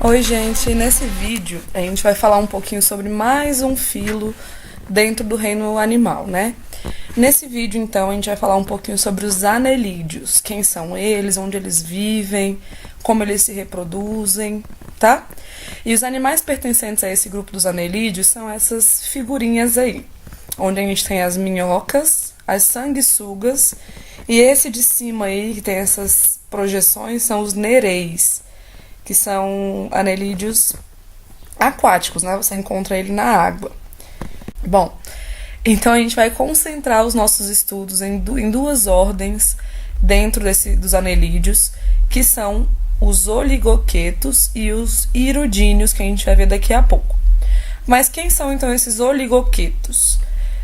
Oi, gente! Nesse vídeo a gente vai falar um pouquinho sobre mais um filo dentro do reino animal, né? Nesse vídeo, então, a gente vai falar um pouquinho sobre os anelídeos, quem são eles, onde eles vivem, como eles se reproduzem, tá? E os animais pertencentes a esse grupo dos anelídeos são essas figurinhas aí, onde a gente tem as minhocas, as sanguessugas, e esse de cima aí, que tem essas projeções, são os nereis, que são anelídeos aquáticos, né? Você encontra ele na água. Bom, então a gente vai concentrar os nossos estudos em duas ordens dentro dos anelídeos, que são os oligoquetos e os hirodíneos, que a gente vai ver daqui a pouco. Mas quem são então esses oligoquetos?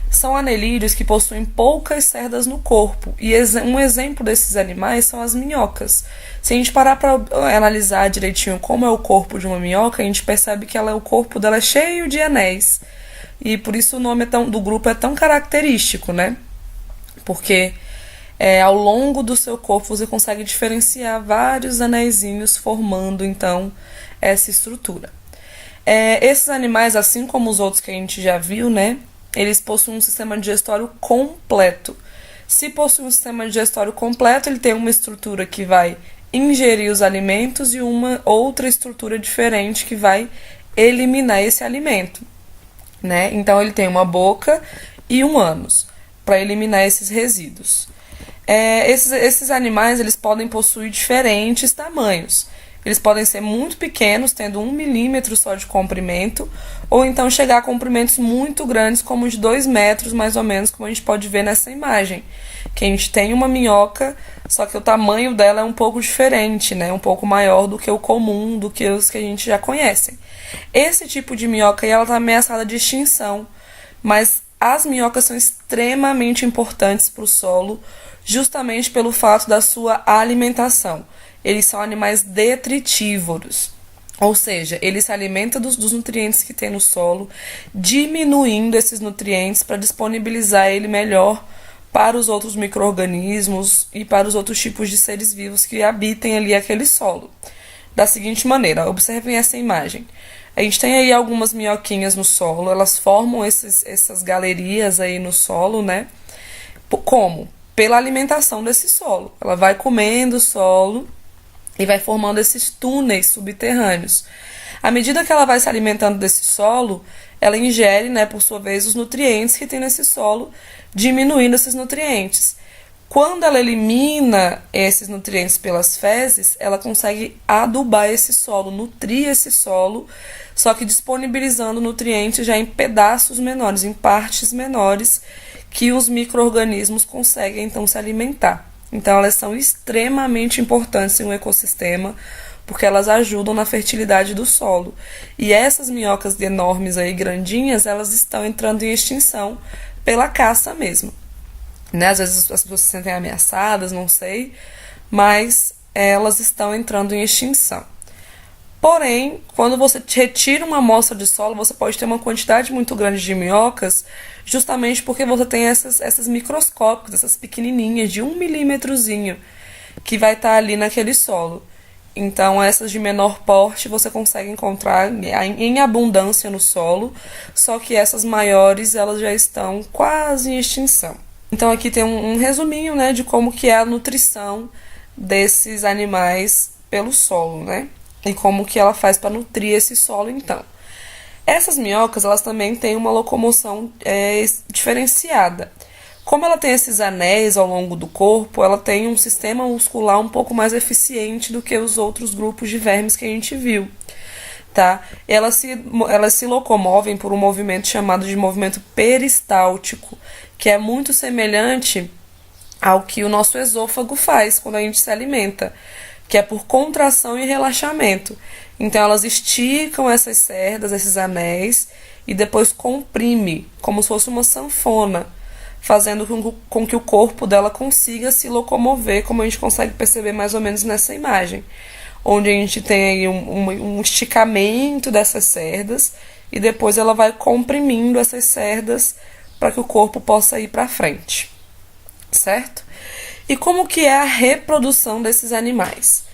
São anelídeos que possuem poucas cerdas no corpo, e um exemplo desses animais são as minhocas. Se a gente parar para analisar direitinho como é o corpo de uma minhoca, a gente percebe que o corpo dela é cheio de anéis, e por isso o nome do grupo é tão característico, né? Porque ao longo do seu corpo você consegue diferenciar vários anéisinhos formando então essa estrutura. Esses animais, assim como os outros que a gente já viu, né? Eles possuem um sistema digestório completo. Se possui um sistema digestório completo, ele tem uma estrutura que vai ingerir os alimentos e uma outra estrutura diferente que vai eliminar esse alimento, né? Então ele tem uma boca e um ânus para eliminar esses resíduos. Esses animais eles podem possuir diferentes tamanhos. Eles podem ser muito pequenos, tendo 1 milímetro só de comprimento, ou então chegar a comprimentos muito grandes, como de 2 metros, mais ou menos, como a gente pode ver nessa imagem. Que a gente tem uma minhoca, só que o tamanho dela é um pouco diferente, né? Um pouco maior do que o comum, do que os que a gente já conhece. Esse tipo de minhoca ela está ameaçada de extinção, mas as minhocas são extremamente importantes para o solo, justamente pelo fato da sua alimentação. Eles são animais detritívoros, ou seja, eles se alimentam dos nutrientes que tem no solo, diminuindo esses nutrientes para disponibilizar ele melhor para os outros micro-organismos e para os outros tipos de seres vivos que habitem ali aquele solo. Da seguinte maneira, observem essa imagem. A gente tem aí algumas minhoquinhas no solo, elas formam essas galerias aí no solo, né? Como? Pela alimentação desse solo. Ela vai comendo o solo e vai formando esses túneis subterrâneos. À medida que ela vai se alimentando desse solo, ela ingere, né, por sua vez, os nutrientes que tem nesse solo, diminuindo esses nutrientes. Quando ela elimina esses nutrientes pelas fezes, ela consegue adubar esse solo, nutrir esse solo, só que disponibilizando nutrientes já em pedaços menores, em partes menores, que os micro-organismos conseguem então se alimentar. Então elas são extremamente importantes em um ecossistema, porque elas ajudam na fertilidade do solo. E essas minhocas enormes aí, grandinhas, elas estão entrando em extinção pela caça mesmo. Né? Às vezes as pessoas se sentem ameaçadas, não sei, mas elas estão entrando em extinção. Porém, quando você retira uma amostra de solo, você pode ter uma quantidade muito grande de minhocas, justamente porque você tem essas microscópicas, essas pequenininhas, de 1 milímetrozinho, que vai estar ali naquele solo. Então, essas de menor porte você consegue encontrar em abundância no solo, só que essas maiores elas já estão quase em extinção. Então, aqui tem um resuminho, né, de como que é a nutrição desses animais pelo solo, né? E como que ela faz para nutrir esse solo, então. Essas minhocas, elas também têm uma locomoção diferenciada. Como ela tem esses anéis ao longo do corpo, ela tem um sistema muscular um pouco mais eficiente do que os outros grupos de vermes que a gente viu. Tá? Elas se locomovem por um movimento chamado de movimento peristáltico, que é muito semelhante ao que o nosso esôfago faz quando a gente se alimenta, que é por contração e relaxamento. Então elas esticam essas cerdas, esses anéis, e depois comprime, como se fosse uma sanfona, fazendo com que o corpo dela consiga se locomover, como a gente consegue perceber mais ou menos nessa imagem, onde a gente tem aí um esticamento dessas cerdas, e depois ela vai comprimindo essas cerdas para que o corpo possa ir para frente, certo? E como que é a reprodução desses animais?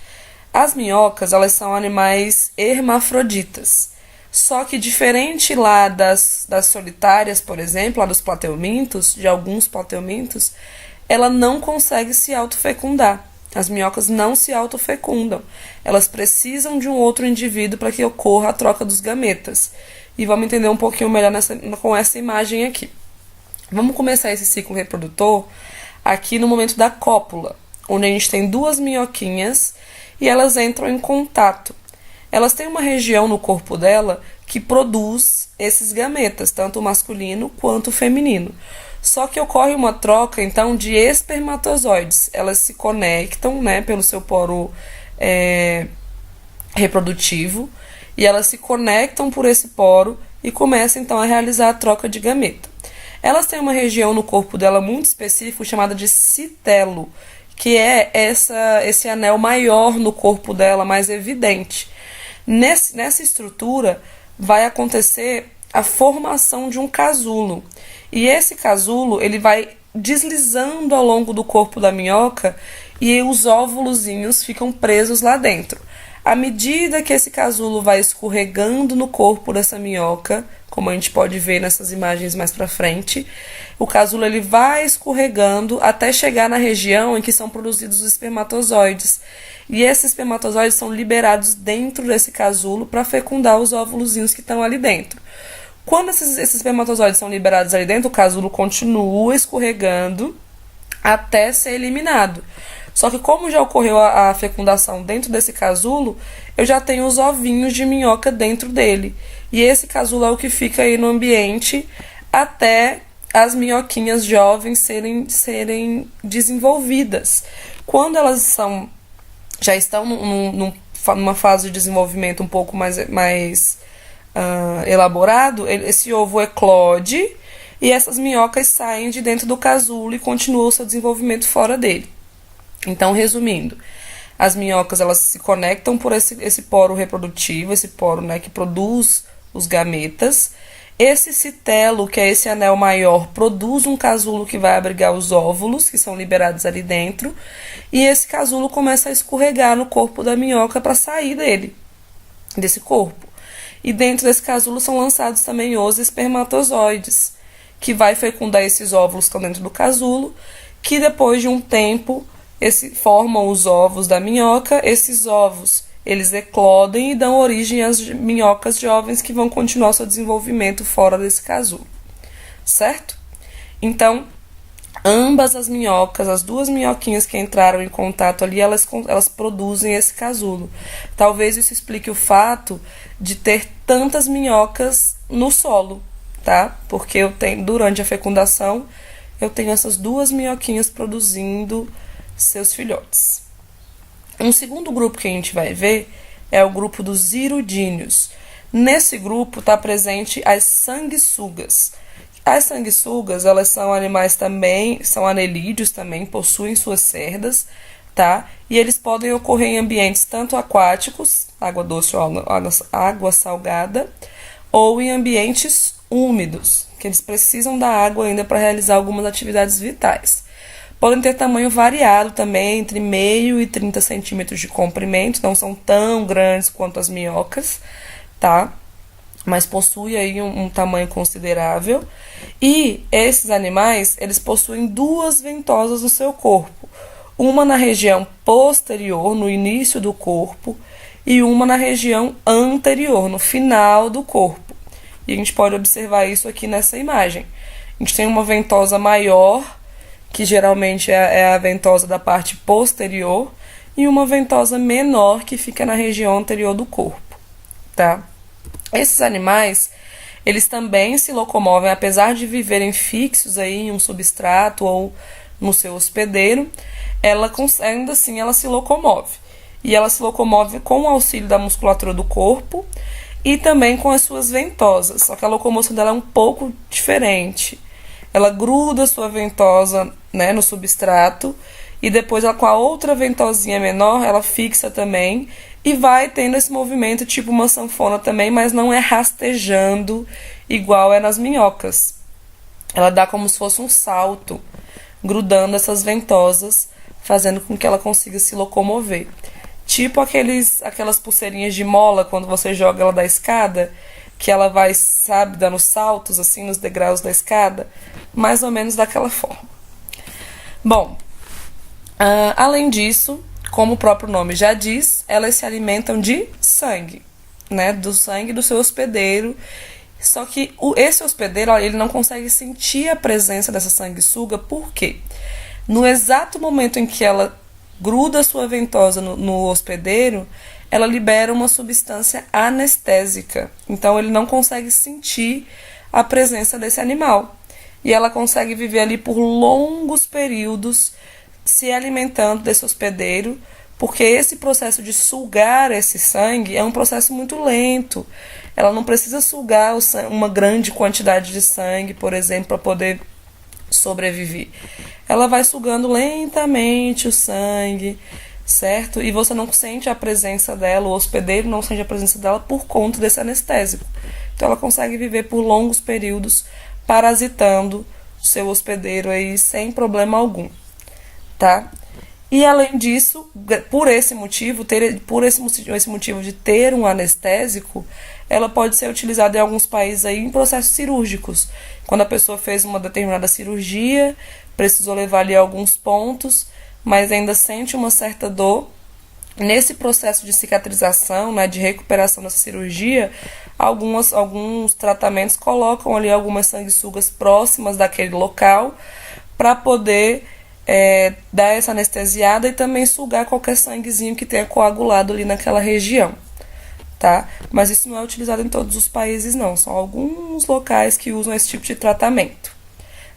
As minhocas, elas são animais hermafroditas. Só que diferente lá das solitárias, por exemplo, lá dos plateumintos, de alguns plateumintos, ela não consegue se autofecundar. As minhocas não se autofecundam. Elas precisam de um outro indivíduo para que ocorra a troca dos gametas. E vamos entender um pouquinho melhor com essa imagem aqui. Vamos começar esse ciclo reprodutor aqui no momento da cópula, onde a gente tem duas minhoquinhas e elas entram em contato. Elas têm uma região no corpo dela que produz esses gametas, tanto o masculino quanto o feminino. Só que ocorre uma troca, então, de espermatozoides. Elas se conectam, né, pelo seu poro reprodutivo, e elas se conectam por esse poro e começam, então, a realizar a troca de gameta. Elas têm uma região no corpo dela muito específica chamada de citelo, que é esse anel maior no corpo dela, mais evidente. Nessa estrutura vai acontecer a formação de um casulo. E esse casulo ele vai deslizando ao longo do corpo da minhoca e os óvulozinhos ficam presos lá dentro. À medida que esse casulo vai escorregando no corpo dessa minhoca, como a gente pode ver nessas imagens mais para frente, o casulo ele vai escorregando até chegar na região em que são produzidos os espermatozoides. E esses espermatozoides são liberados dentro desse casulo para fecundar os óvulozinhos que estão ali dentro. Quando esses espermatozoides são liberados ali dentro, o casulo continua escorregando até ser eliminado. Só que como já ocorreu a fecundação dentro desse casulo, eu já tenho os ovinhos de minhoca dentro dele. E esse casulo é o que fica aí no ambiente até as minhoquinhas jovens serem desenvolvidas. Quando elas já estão numa fase de desenvolvimento um pouco mais elaborado, esse ovo eclode e essas minhocas saem de dentro do casulo e continuam o seu desenvolvimento fora dele. Então, resumindo, as minhocas elas se conectam por esse poro reprodutivo, esse poro, né, que produz os gametas. Esse citelo, que é esse anel maior, produz um casulo que vai abrigar os óvulos, que são liberados ali dentro, e esse casulo começa a escorregar no corpo da minhoca para sair desse corpo. E dentro desse casulo são lançados também os espermatozoides, que vai fecundar esses óvulos que estão dentro do casulo, que depois de um tempo formam os ovos da minhoca. Esses ovos eles eclodem e dão origem às minhocas jovens que vão continuar seu desenvolvimento fora desse casulo, certo? Então, ambas as minhocas, as duas minhoquinhas que entraram em contato ali, elas produzem esse casulo. Talvez isso explique o fato de ter tantas minhocas no solo, tá? Porque durante a fecundação, eu tenho essas duas minhoquinhas produzindo seus filhotes. Um segundo grupo que a gente vai ver é o grupo dos hirudíneos. Nesse grupo está presente as sanguessugas. As sanguessugas, elas são animais também, são anelídeos também, possuem suas cerdas, tá? E eles podem ocorrer em ambientes tanto aquáticos, água doce ou água salgada, ou em ambientes úmidos, que eles precisam da água ainda para realizar algumas atividades vitais. Podem ter tamanho variado também, entre meio e 30 centímetros de comprimento, não são tão grandes quanto as minhocas, tá? Mas possuem aí um tamanho considerável. E esses animais, eles possuem duas ventosas no seu corpo. Uma na região posterior, no início do corpo, e uma na região anterior, no final do corpo. E a gente pode observar isso aqui nessa imagem. A gente tem uma ventosa maior, que geralmente é a ventosa da parte posterior, e uma ventosa menor, que fica na região anterior do corpo, tá? Esses animais, eles também se locomovem, apesar de viverem fixos aí em um substrato ou no seu hospedeiro, ainda assim ela se locomove. E ela se locomove com o auxílio da musculatura do corpo e também com as suas ventosas, só que a locomoção dela é um pouco diferente. Ela gruda sua ventosa, né, no substrato e depois ela, com a outra ventosinha menor, ela fixa também e vai tendo esse movimento tipo uma sanfona também, mas não é rastejando igual é nas minhocas. Ela dá como se fosse um salto, grudando essas ventosas, fazendo com que ela consiga se locomover. tipo aquelas pulseirinhas de mola quando você joga ela da escada, que ela vai, sabe, dando saltos assim nos degraus da escada, mais ou menos daquela forma. Bom, além disso, como o próprio nome já diz, elas se alimentam de sangue, né, do sangue do seu hospedeiro. Só que esse hospedeiro, ó, ele não consegue sentir a presença dessa sanguessuga, por quê? No exato momento em que ela gruda a sua ventosa no hospedeiro, ela libera uma substância anestésica. Então ele não consegue sentir a presença desse animal. E ela consegue viver ali por longos períodos se alimentando desse hospedeiro, porque esse processo de sugar esse sangue é um processo muito lento. Ela não precisa sugar uma grande quantidade de sangue, por exemplo, para poder sobreviver. Ela vai sugando lentamente o sangue, certo? E você não sente a presença dela, o hospedeiro não sente a presença dela por conta desse anestésico. Então ela consegue viver por longos períodos parasitando o seu hospedeiro aí sem problema algum, tá? E além disso, por esse motivo de ter um anestésico, ela pode ser utilizada em alguns países aí em processos cirúrgicos. Quando a pessoa fez uma determinada cirurgia, precisou levar ali alguns pontos, mas ainda sente uma certa dor. Nesse processo de cicatrização, né, de recuperação dessa cirurgia, alguns tratamentos colocam ali algumas sanguessugas próximas daquele local para poder dar essa anestesiada e também sugar qualquer sanguezinho que tenha coagulado ali naquela região, tá? Mas isso não é utilizado em todos os países, não. São alguns locais que usam esse tipo de tratamento,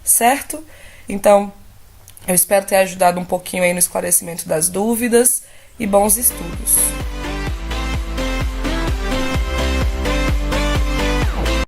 certo? Então, eu espero ter ajudado um pouquinho aí no esclarecimento das dúvidas e bons estudos.